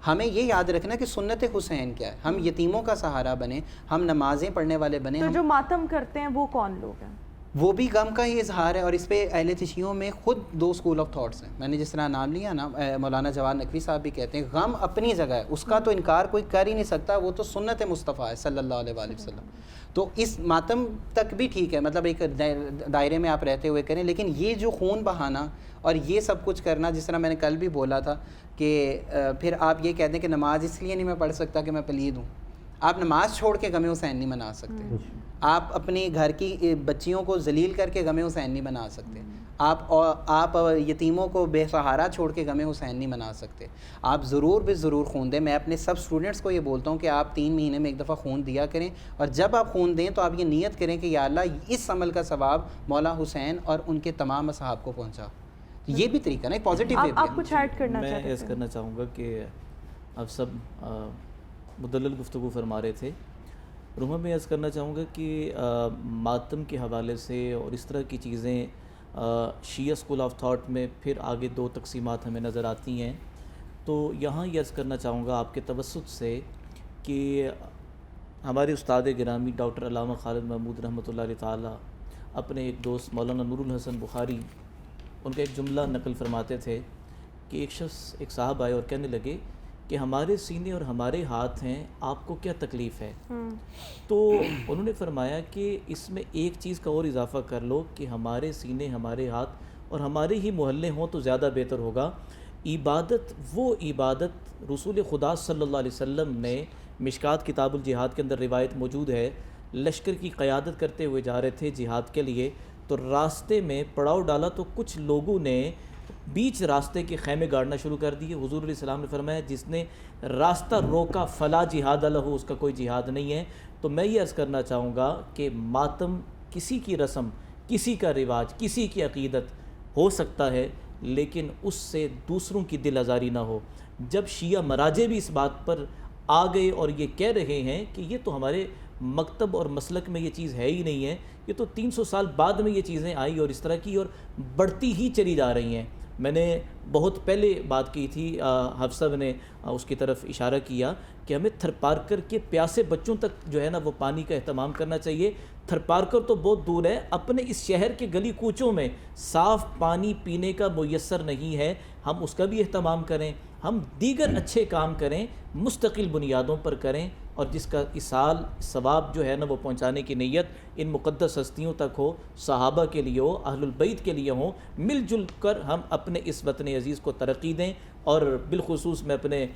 ہمیں یہ یاد رکھنا کہ سنت حسین کیا ہے، ہم یتیموں کا سہارا بنیں، ہم نمازیں پڑھنے والے بنیں. تو جو ماتم کرتے ہیں وہ کون لوگ ہیں؟ وہ بھی غم کا ہی اظہار ہے. اور اس پہ اہل تشیعوں میں خود 2 اسکول آف تھاٹس ہیں. میں نے جس طرح نام لیا نا، مولانا جواد نقوی صاحب بھی کہتے ہیں غم اپنی جگہ ہے، اس کا تو انکار کوئی کر ہی نہیں سکتا، وہ تو سنت مصطفیٰ ہے صلی اللہ علیہ وسلم. تو اس ماتم تک بھی ٹھیک ہے، مطلب ایک دائرے میں آپ رہتے ہوئے کریں. لیکن یہ جو خون بہانا اور یہ سب کچھ کرنا، جس طرح میں نے کل بھی بولا تھا کہ پھر آپ یہ کہتے ہیں کہ نماز اس لیے نہیں میں پڑھ سکتا کہ میں پلید ہوں. آپ نماز چھوڑ کے غم حسین نہیں منا سکتے، آپ اپنے گھر کی بچیوں کو ذلیل کر کے غم حسین نہیں منا سکتے، آپ یتیموں کو بے سہارا چھوڑ کے غم حسین نہیں منا سکتے. آپ ضرور بھی ضرور خون دیں. میں اپنے سب اسٹوڈنٹس کو یہ بولتا ہوں کہ آپ 3 مہینے میں ایک دفعہ خون دیا کریں، اور جب آپ خون دیں تو آپ یہ نیت کریں کہ یا اللہ اس عمل کا ثواب مولا حسین اور ان کے تمام اصحاب کو پہنچا. یہ بھی طریقہ نا، ایک پازیٹیو وے. آپ کچھ ایڈ کرنا میں چاہتے ہیں؟ ایس کرنا چاہوں گا کہ اب سب مدلل گفتگو فرما رہے تھے. روما میں عرض کرنا چاہوں گا کہ ماتم کے حوالے سے اور اس طرح کی چیزیں شیعہ اسکول آف تھاٹ میں پھر آگے 2 تقسیمات ہمیں نظر آتی ہیں. تو یہاں یہ عرض کرنا چاہوں گا آپ کے توسط سے کہ ہمارے استاد گرامی ڈاکٹر علامہ خالد محمود رحمۃ اللہ علیہ تعالیٰ اپنے ایک دوست مولانا نور الحسن بخاری، ان کا ایک جملہ نقل فرماتے تھے کہ ایک صاحب آئے اور کہنے لگے کہ ہمارے سینے اور ہمارے ہاتھ ہیں، آپ کو کیا تکلیف ہے؟ تو انہوں نے فرمایا کہ اس میں ایک چیز کا اور اضافہ کر لو کہ ہمارے سینے، ہمارے ہاتھ اور ہمارے ہی محلے ہوں تو زیادہ بہتر ہوگا. عبادت، وہ عبادت رسول خدا صلی اللہ علیہ وسلم نے مشکات کتاب الجہاد کے اندر روایت موجود ہے، لشکر کی قیادت کرتے ہوئے جا رہے تھے جہاد کے لیے، تو راستے میں پڑاؤ ڈالا تو کچھ لوگوں نے بیچ راستے کے خیمے گاڑنا شروع کر دیے. حضور علیہ السلام نے فرمایا جس نے راستہ روکا فلا جہاد لہ، اس کا کوئی جہاد نہیں ہے. تو میں یہ عرض کرنا چاہوں گا کہ ماتم کسی کی رسم، کسی کا رواج، کسی کی عقیدت ہو سکتا ہے، لیکن اس سے دوسروں کی دل آزاری نہ ہو. جب شیعہ مراجع بھی اس بات پر آ گئے اور یہ کہہ رہے ہیں کہ یہ تو ہمارے مکتب اور مسلک میں یہ چیز ہے ہی نہیں ہے، یہ تو 300 سال بعد میں یہ چیزیں آئی اور اس طرح کی اور بڑھتی ہی چلی جا رہی ہیں. میں نے بہت پہلے بات کی تھی، حفصہ نے اس کی طرف اشارہ کیا کہ ہمیں تھر پارکر کے پیاسے بچوں تک جو ہے نا وہ پانی کا اہتمام کرنا چاہیے. تھر پارکر تو بہت دور ہے، اپنے اس شہر کے گلی کوچوں میں صاف پانی پینے کا میسر نہیں ہے. ہم اس کا بھی اہتمام کریں، ہم دیگر اچھے کام کریں، مستقل بنیادوں پر کریں، اور جس کا ایصال ثواب جو ہے نا وہ پہنچانے کی نیت ان مقدس ہستیوں تک ہو، صحابہ کے لیے ہو، اہل البیت کے لیے ہوں، مل جل کر ہم اپنے اس وطن عزیز کو ترقی دیں۔ اور بالخصوص میں اپنے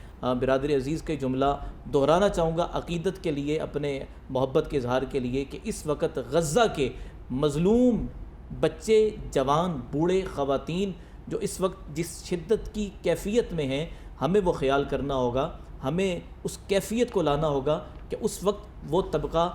برادر عزیز کے جملہ دہرانا چاہوں گا عقیدت کے لیے، اپنے محبت کے اظہار کے لیے، کہ اس وقت غزہ کے مظلوم بچے، جوان، بوڑھے، خواتین جو اس وقت جس شدت کی کیفیت میں ہیں، ہمیں وہ خیال کرنا ہوگا، ہمیں اس کیفیت کو لانا ہوگا کہ اس وقت وہ طبقہ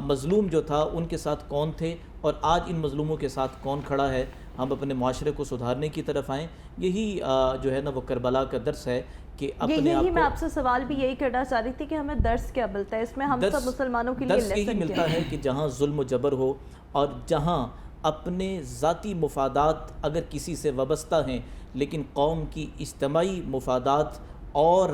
مظلوم جو تھا ان کے ساتھ کون تھے، اور آج ان مظلوموں کے ساتھ کون کھڑا ہے۔ ہم اپنے معاشرے کو سدھارنے کی طرف آئیں، یہی جو ہے نا وہ کربلا کا درس ہے کہ اپنے آپ یہی کو، میں آپ سے سوال بھی یہی کرنا چاہ رہی تھی کہ ہمیں درس کیا ملتا ہے اس میں، ہم سب مسلمانوں کے لیے درس یہی لیسن ملتا ہے کہ جہاں ظلم و جبر ہو، اور جہاں اپنے ذاتی مفادات اگر کسی سے وابستہ ہیں، لیکن قوم کی اجتماعی مفادات اور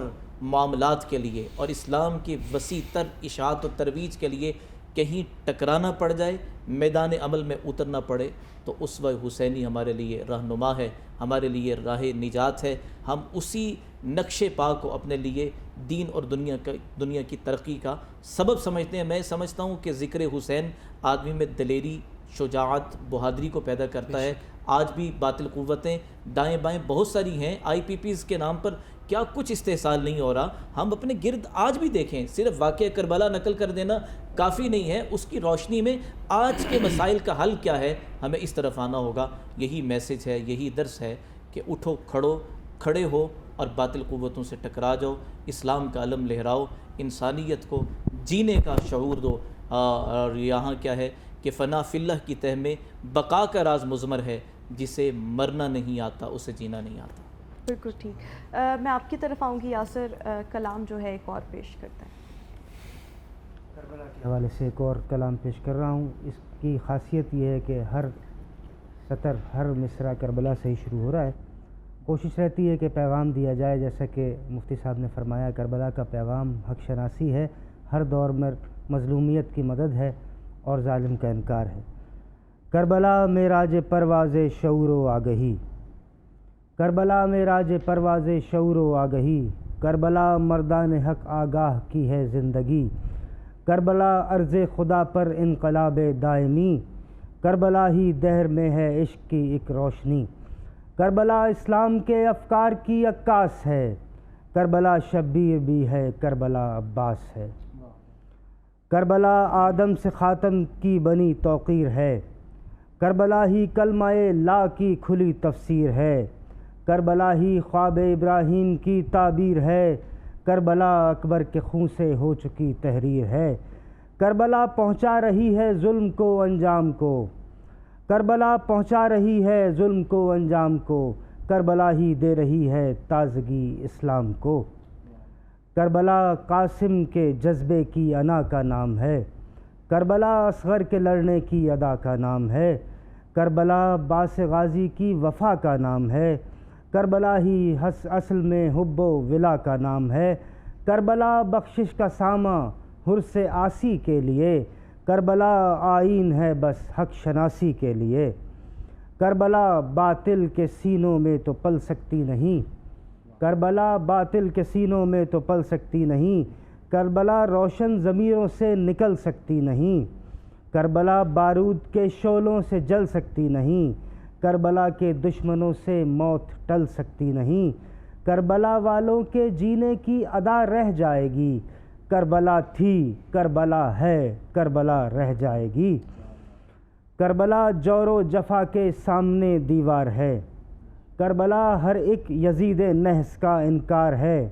معاملات کے لیے اور اسلام کی وسیع تر اشاعت و ترویج کے لیے کہیں ٹکرانا پڑ جائے، میدان عمل میں اترنا پڑے، تو اسوہ حسینی ہمارے لیے رہنما ہے، ہمارے لیے راہ نجات ہے۔ ہم اسی نقش پا کو اپنے لیے دین اور دنیا کی ترقی کا سبب سمجھتے ہیں۔ میں سمجھتا ہوں کہ ذکر حسین آدمی میں دلیری، شجاعت، بہادری کو پیدا کرتا ہے۔ آج بھی باطل قوتیں دائیں بائیں بہت ساری ہیں، آئی پی پیز کے نام پر کیا کچھ استحصال نہیں ہو رہا۔ ہم اپنے گرد آج بھی دیکھیں، صرف واقعہ کربلا نقل کر دینا کافی نہیں ہے، اس کی روشنی میں آج کے مسائل کا حل کیا ہے، ہمیں اس طرف آنا ہوگا۔ یہی میسج ہے، یہی درس ہے کہ اٹھو، کھڑے ہو اور باطل قوتوں سے ٹکرا جاؤ، اسلام کا علم لہراؤ، انسانیت کو جینے کا شعور دو۔ اور یہاں کیا ہے کہ فنا فی اللہ کی تہ میں بقا کا راز مضمر ہے، جسے مرنا نہیں آتا اسے جینا نہیں آتا۔ بالکل ٹھیک۔ میں آپ کی طرف آؤں گی، یاسر کلام جو ہے ایک اور پیش کرتا ہے۔ کربلا کے حوالے سے ایک اور کلام پیش کر رہا ہوں۔ اس کی خاصیت یہ ہے کہ ہر سطر، ہر مصرع کربلا سے ہی شروع ہو رہا ہے۔ کوشش رہتی ہے کہ پیغام دیا جائے، جیسا کہ مفتی صاحب نے فرمایا، کربلا کا پیغام حق شناسی ہے، ہر دور میں مظلومیت کی مدد ہے اور ظالم کا انکار ہے۔ کربلا معراج پرواز شعور و آگہی، کربلا معراج پرواز شعور و آگہی، کربلا مردان حق آگاہ کی ہے زندگی، کربلا عرض خدا پر انقلاب دائمی، کربلا ہی دہر میں ہے عشق کی ایک روشنی، کربلا اسلام کے افکار کی عکاس ہے، کربلا شبیر بھی ہے، کربلا عباس ہے، کربلا آدم سے خاتم کی بنی توقیر ہے، کربلا ہی کلمہ لا کی کھلی تفسیر ہے، کربلا ہی خواب ابراہیم کی تعبیر ہے، کربلا اکبر کے خون سے ہو چکی تحریر ہے، کربلا پہنچا رہی ہے ظلم کو انجام کو، کربلا پہنچا رہی ہے ظلم کو انجام کو، کربلا ہی دے رہی ہے تازگی اسلام کو، کربلا قاسم کے جذبے کی انا کا نام ہے، کربلا اصغر کے لڑنے کی ادا کا نام ہے، کربلا باس غازی کی وفا کا نام ہے، کربلا ہی اصل میں حب و ولا کا نام ہے، کربلا بخشش کا ساماں حرص آسی کے لیے، کربلا آئین ہے بس حق شناسی کے لیے، کربلا باطل کے سینوں میں تو پل سکتی نہیں، کربلا باطل کے سینوں میں تو پل سکتی نہیں، کربلا روشن ضمیروں سے نکل سکتی نہیں، کربلا بارود کے شعلوں سے جل سکتی نہیں، کربلا کے دشمنوں سے موت ٹل سکتی نہیں، کربلا والوں کے جینے کی ادا رہ جائے گی، کربلا تھی، کربلا ہے، کربلا رہ جائے گی، کربلا جور و جفا کے سامنے دیوار ہے، کربلا ہر ایک یزید نحس کا انکار ہے،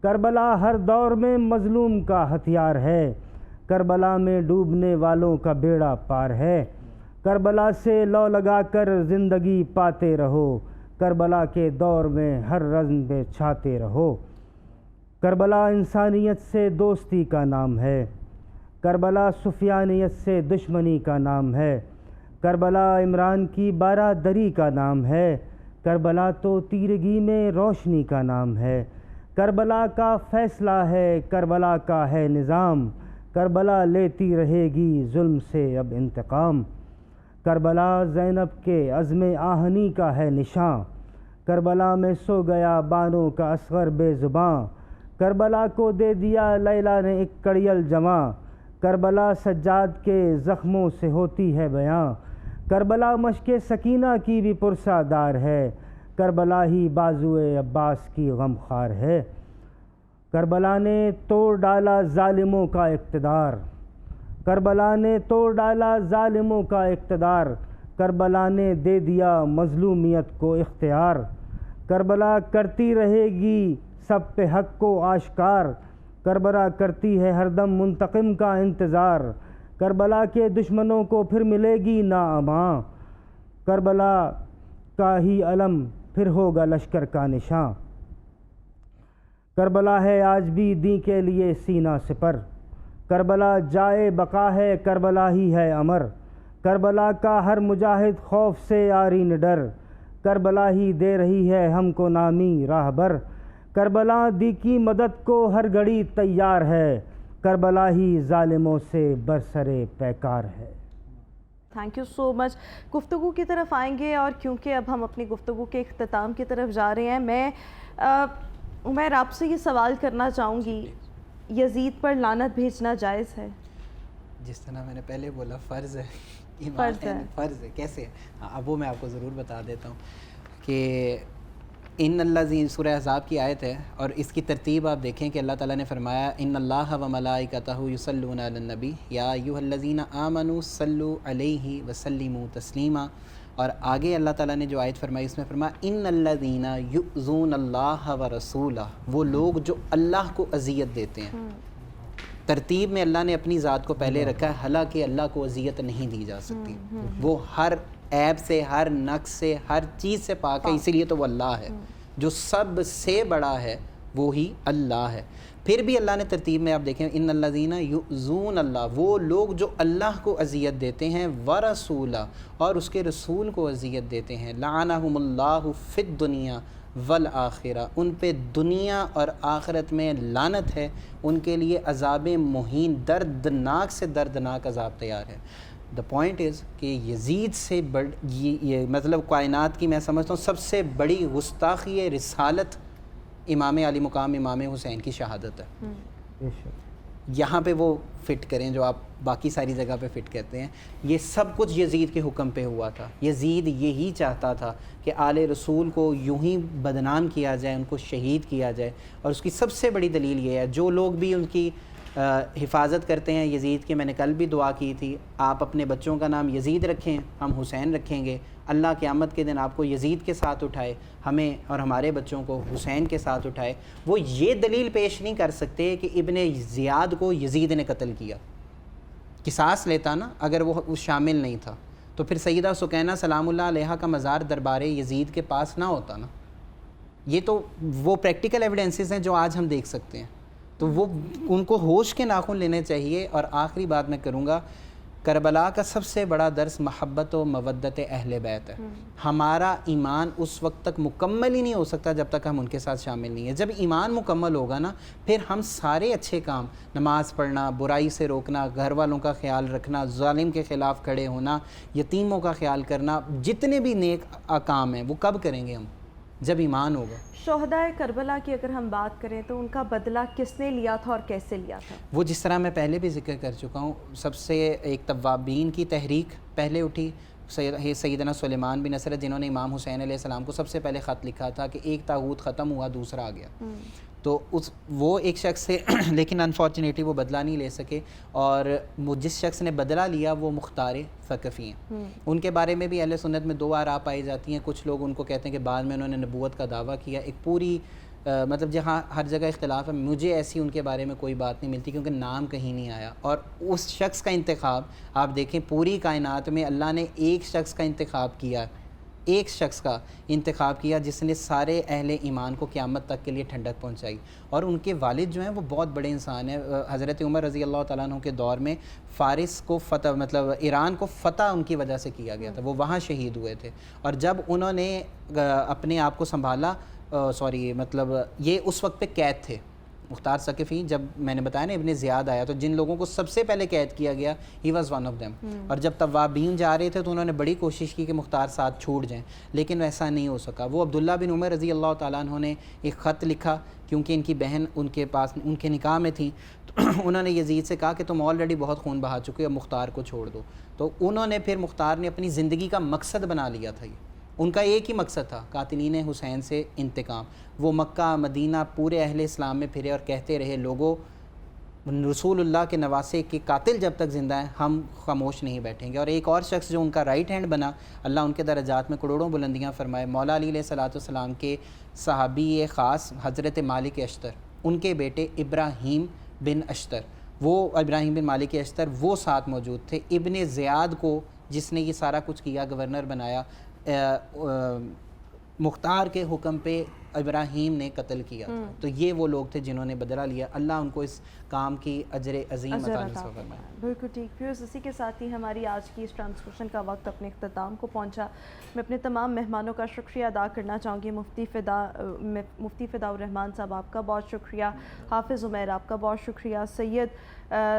کربلا ہر دور میں مظلوم کا ہتھیار ہے، کربلا میں ڈوبنے والوں کا بیڑا پار ہے، کربلا سے لو لگا کر زندگی پاتے رہو، کربلا کے دور میں ہر رزم پہ چھاتے رہو، کربلا انسانیت سے دوستی کا نام ہے، کربلا سفیانیت سے دشمنی کا نام ہے، کربلا عمران کی بارہ دری کا نام ہے، کربلا تو تیرگی میں روشنی کا نام ہے، کربلا کا فیصلہ ہے، کربلا کا ہے نظام، کربلا لیتی رہے گی ظلم سے اب انتقام، کربلا زینب کے عزم آہنی کا ہے نشاں، کربلا میں سو گیا بانوں کا اصغر بے زباں، کربلا کو دے دیا لیلا نے ایک کڑیل جمع، کربلا سجاد کے زخموں سے ہوتی ہے بیاں، کربلا مشق سکینہ کی بھی پرسہ دار ہے، کربلا ہی بازوئے عباس کی غم خوار ہے، کربلا نے توڑ ڈالا ظالموں کا اقتدار، کربلا نے توڑ ڈالا ظالموں کا اقتدار، کربلا نے دے دیا مظلومیت کو اختیار، کربلا کرتی رہے گی سب پہ حق کو آشکار، کربلا کرتی ہے ہر دم منتقم کا انتظار، کربلا کے دشمنوں کو پھر ملے گی نا امان، کربلا کا ہی علم پھر ہوگا لشکر کا نشاں، کربلا ہے آج بھی دین کے لیے سینہ سپر، کربلا جائے بقا ہے کربلا ہی ہے امر، کربلا کا ہر مجاہد خوف سے آری نہ ڈر، کربلا ہی دے رہی ہے ہم کو نامی راہبر، کربلا دی کی مدد کو ہر گھڑی تیار ہے، کربلا ہی ظالموں سے برسرے پیکار ہے۔ تھینک یو سو مچ۔ گفتگو کی طرف آئیں گے، اور کیونکہ اب ہم اپنی گفتگو کے اختتام کی طرف جا رہے ہیں، میں عمیر آپ سے یہ سوال کرنا چاہوں گی، یزید پر لعنت بھیجنا جائز ہے؟ جس طرح میں نے پہلے بولا فرض ہے، فرض ہے، فرض ہے کیسے؟ اب وہ میں آپ کو ضرور بتا دیتا ہوں کہ ان الذین، سورہ احزاب کی آیت ہے، اور اس کی ترتیب آپ دیکھیں کہ اللہ تعالیٰ نے فرمایا ان اللہ و ملائکتہ یصلون علی النبی یا ایھا الذین آمنوا صلوا علیہ وسلموا تسلیما، اور آگے اللہ تعالیٰ نے جو آیت فرمائی اس میں فرمایا ان الذین یؤذون اللہ ورسولہ، وہ لوگ جو اللہ کو اذیت دیتے ہیں۔ ترتیب میں اللہ نے اپنی ذات کو پہلے رکھا ہے، حالانکہ اللہ کو اذیت نہیں دی جا سکتی، وہ ہر عیب سے، ہر نقص سے، ہر چیز سے پاک ہے، اسی لیے تو وہ اللہ ہے، جو سب سے بڑا ہے وہی اللہ ہے۔ پھر بھی اللہ نے ترتیب میں آپ دیکھیں ان الذین یؤذون اللہ، وہ لوگ جو اللہ کو اذیت دیتے ہیں، ورسولہ، اور اس کے رسول کو اذیت دیتے ہیں، لعنہم اللہ فی الدنیا والآخرہ، ان پہ دنیا اور آخرت میں لعنت ہے، ان کے لیے عذاب مہین، دردناک سے دردناک عذاب تیار ہے۔ دا پوائنٹ از کہ یزید سے یہ مطلب کائنات کی میں سمجھتا ہوں سب سے بڑی گستاخی رسالت امام علی مقام امام حسین کی شہادت ہے۔ یہاں پہ وہ فٹ کریں جو آپ باقی ساری جگہ پہ فٹ کرتے ہیں، یہ سب کچھ یزید کے حکم پہ ہوا تھا۔ یزید یہی چاہتا تھا کہ آل رسول کو یوں ہی بدنام کیا جائے، ان کو شہید کیا جائے، اور اس کی سب سے بڑی دلیل یہ ہے جو لوگ بھی ان کی حفاظت کرتے ہیں یزید کے، میں نے کل بھی دعا کی تھی، آپ اپنے بچوں کا نام یزید رکھیں، ہم حسین رکھیں گے، اللہ قیامت کے دن آپ کو یزید کے ساتھ اٹھائے، ہمیں اور ہمارے بچوں کو حسین کے ساتھ اٹھائے۔ وہ یہ دلیل پیش نہیں کر سکتے کہ ابن زیاد کو یزید نے قتل کیا، قصاص لیتا نا اگر وہ شامل نہیں تھا، تو پھر سیدہ سکینہ سلام اللہ علیہا کا مزار دربار یزید کے پاس نہ ہوتا نا۔ یہ تو وہ پریکٹیکل ایویڈنسز ہیں جو آج ہم دیکھ سکتے ہیں، تو وہ ان کو ہوش کے ناخن لینے چاہیے۔ اور آخری بات میں کروں گا، کربلا کا سب سے بڑا درس محبت و مودت اہل بیت ہے۔ ہمارا ایمان اس وقت تک مکمل ہی نہیں ہو سکتا جب تک ہم ان کے ساتھ شامل نہیں ہیں۔ جب ایمان مکمل ہوگا نا، پھر ہم سارے اچھے کام، نماز پڑھنا، برائی سے روکنا، گھر والوں کا خیال رکھنا، ظالم کے خلاف کھڑے ہونا، یتیموں کا خیال کرنا، جتنے بھی نیک کام ہیں وہ کب کریں گے ہم؟ جب ایمان ہوگا۔ شہدائے کربلا کی اگر ہم بات کریں تو ان کا بدلہ کس نے لیا تھا اور کیسے لیا تھا؟ وہ جس طرح میں پہلے بھی ذکر کر چکا ہوں، سب سے ایک توابین کی تحریک پہلے اٹھی، سیدنا سلیمان بن نصرت جنہوں نے امام حسین علیہ السلام کو سب سے پہلے خط لکھا تھا کہ ایک طاغوت ختم ہوا دوسرا آ گیا، تو وہ ایک شخص سے لیکن انفارچونیٹلی وہ بدلہ نہیں لے سکے، اور جس شخص نے بدلہ لیا وہ مختار ثقفی ہیں۔ ان کے بارے میں بھی اہل سنت میں دو آراء پائی جاتی ہیں، کچھ لوگ ان کو کہتے ہیں کہ بعد میں انہوں نے نبوت کا دعویٰ کیا، ایک پوری مطلب جہاں ہر جگہ اختلاف ہے، مجھے ایسی ان کے بارے میں کوئی بات نہیں ملتی کیونکہ نام کہیں نہیں آیا۔ اور اس شخص کا انتخاب آپ دیکھیں، پوری کائنات میں اللہ نے ایک شخص کا انتخاب کیا، ایک شخص کا انتخاب کیا جس نے سارے اہل ایمان کو قیامت تک کے لیے ٹھنڈک پہنچائی، اور ان کے والد جو ہیں وہ بہت بڑے انسان ہیں۔ حضرت عمر رضی اللہ تعالیٰ عنہ کے دور میں فارس کو فتح، مطلب ایران کو فتح ان کی وجہ سے کیا گیا تھا، وہ وہاں شہید ہوئے تھے، اور جب انہوں نے اپنے آپ کو سنبھالا، مطلب یہ اس وقت پہ قید تھے، مختار ثقفی جب میں نے بتایا نا ابن زیاد آیا تو جن لوگوں کو سب سے پہلے قید کیا گیا he was one of them. اور جب توابین جا رہے تھے تو انہوں نے بڑی کوشش کی کہ مختار ساتھ چھوٹ جائیں, لیکن ویسا نہیں ہو سکا. وہ عبداللہ بن عمر رضی اللہ تعالیٰ عنہ نے ایک خط لکھا, کیونکہ ان کی بہن ان کے پاس ان کے نکاح میں تھیں, تو انہوں نے یزید سے کہا کہ تم آلریڈی بہت خون بہا چکے ہو, مختار کو چھوڑ دو. تو انہوں نے پھر مختار نے اپنی زندگی کا مقصد بنا لیا تھا. یہ ان کا ایک ہی مقصد تھا, قاتلین حسین سے انتقام. وہ مکہ مدینہ پورے اہل اسلام میں پھرے اور کہتے رہے, لوگوں رسول اللہ کے نواسے کے قاتل جب تک زندہ ہیں ہم خاموش نہیں بیٹھیں گے. اور ایک اور شخص جو ان کا رائٹ ہینڈ بنا, اللہ ان کے درجات میں کروڑوں بلندیاں فرمائے, مولا علی علیہ الصلوۃ والسلام کے صحابی خاص حضرت مالک اشتر, ان کے بیٹے ابراہیم بن اشتر, وہ ابراہیم بن مالک اشتر وہ ساتھ موجود تھے. ابن زیاد کو جس نے یہ سارا کچھ کیا, گورنر بنایا, مختار کے حکم پہ ابراہیم نے قتل کیا تھا. تو یہ وہ لوگ تھے جنہوں نے بدلہ لیا. اللہ ان کو اس کام کی اجر عظیم عطا فرمائے. بالکل ٹھیک. ویورز اسی کے ساتھ ہی ہماری آج کی اس ٹرانسمیشن کا وقت اپنے اختتام کو پہنچا. میں اپنے تمام مہمانوں کا شکریہ ادا کرنا چاہوں گی. مفتی فدا الرحمان صاحب آپ کا بہت شکریہ, حافظ عمیر آپ کا بہت شکریہ, سید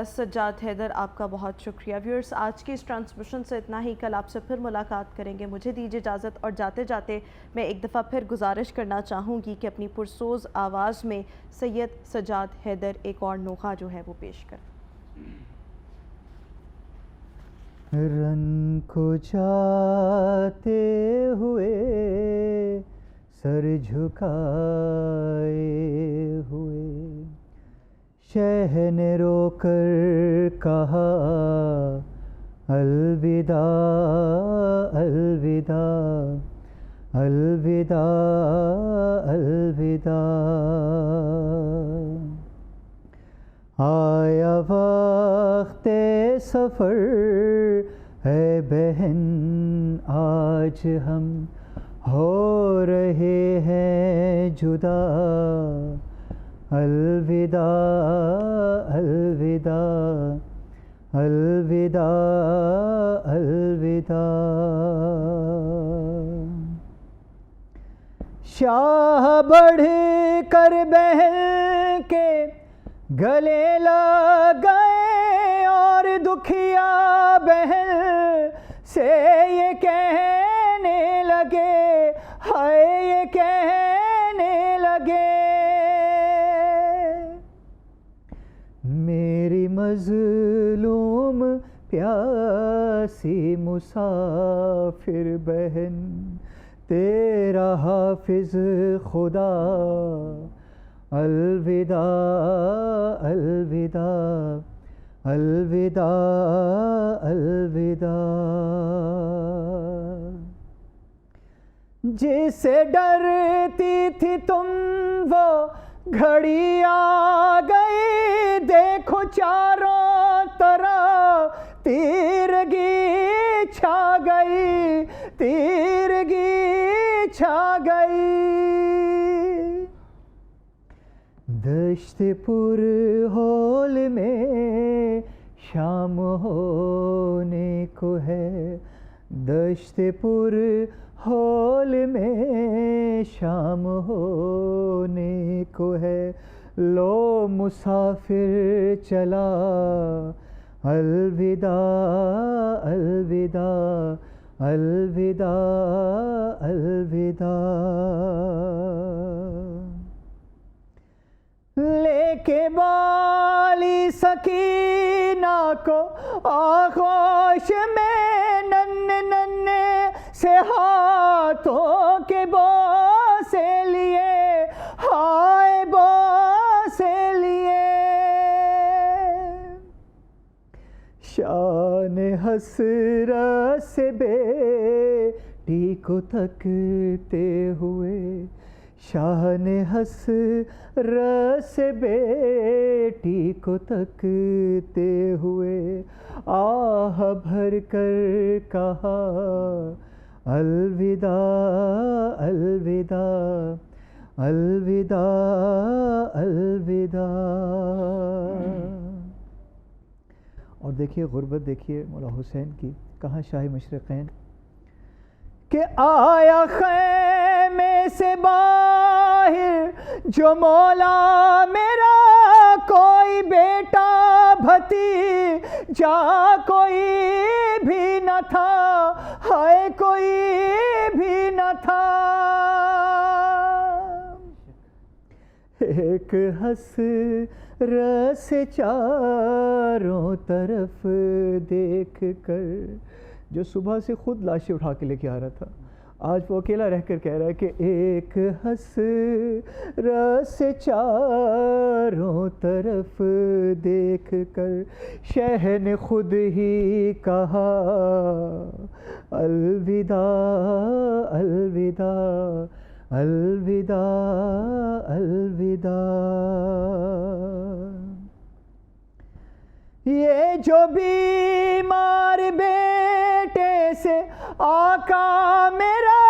سجاد حیدر آپ کا بہت شکریہ. ویورز آج کی اس ٹرانسمیشن سے اتنا ہی. کل آپ سے پھر ملاقات کریں گے. مجھے دیجیے اجازت, اور جاتے جاتے میں ایک دفعہ پھر گزارش کرنا چاہوں گی کہ اپنی پرسوز آواز میں سید سجاد حیدر ایک اور نوحہ جو ہے وہ پیش کریں. رن کو جاتے ہوئے سر جھکائے ہوئے شہ نے رو کر کہا الوداع الوداع الوداع الوداع. آیا وقت سفر ہے بہن, آج ہم ہو رہے ہیں جدا. الوداع الوداع الوداع الوداع. شاہ بڑھ کر بہن کے گلے لگ گئے اور دکھیا بہن سے یہ کہنے لگے, ہائے یہ کہنے لگے, میری مظلوم پیاسی مسافر بہن, تیرا حافظ خدا. الوداع الوداع الوداع الوداع. جس سے ڈرتی تھی تم وہ گھڑی آ گئی, دیکھو چاروں طرف تیرگی چھا گئی, تیرگی چھا گئی. دشت پر ہول میں شام ہونے کو ہے, دشت پر ہول میں شام ہونے کو ہے, لو مسافر چلا الوداع الوداع الوداع الوداع. لے کے بالی سکینہ کو آغوش میں ننھے ننھے سے ہاتھوں کے بوسے لیے, ہائے بوسے لیے. شان حسرت سے بیٹی کو تکتے ہوئے, شان حسرت سے بیٹی کو تکتے ہوئے, آہ بھر کر کہا الوداع الوداع الوداع الوداع. اور دیکھیے غربت, دیکھیے مولا حسین کی, کہاں شاہ مشرقین کہ آیا خیمے سے باہر جو مولا میرا بیٹا بھتیجا کوئی بھی نہ تھا، ہائے کوئی بھی نہ تھا، ایک حسرت سے چاروں طرف دیکھ کر، جو صبح سے خود لاشیں اٹھا کے لے کے آ رہا تھا، آج وہ اکیلا رہ کر کہہ رہا ہے کہ ایک حسرت سے چاروں طرف دیکھ کر شہ نے خود ہی کہا الوداع الوداع الوداع الوداع۔ یہ جو بیمار بیٹے سے آقا میرا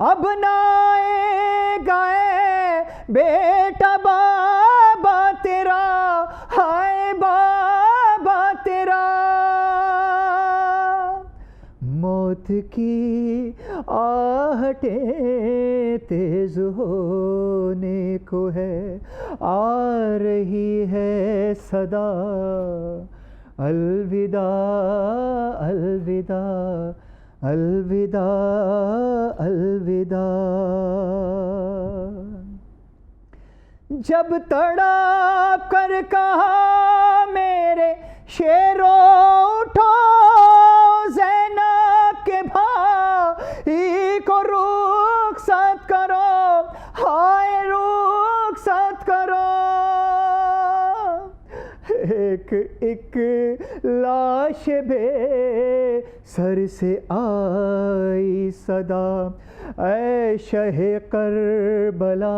اب نہ آئے گئے، بیٹا بابا تیرا، ہائے بابا تیرا، موت کی آہٹیں تیز ہونے کو ہے، آ رہی ہے صدا الوداع الوداع الوداع الوداع۔ جب تڑپ کر کہا میرے شیرو اٹھو، زینب کے بھائی کو رخصت کرو، ہائے رخصت کرو، ایک ایک لاش بے سر سے آئی صدا، اے شہ کربلا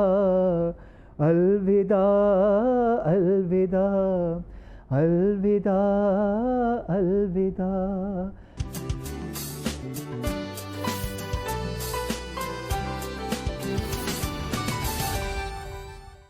الوداع الوداع الوداع الوداع۔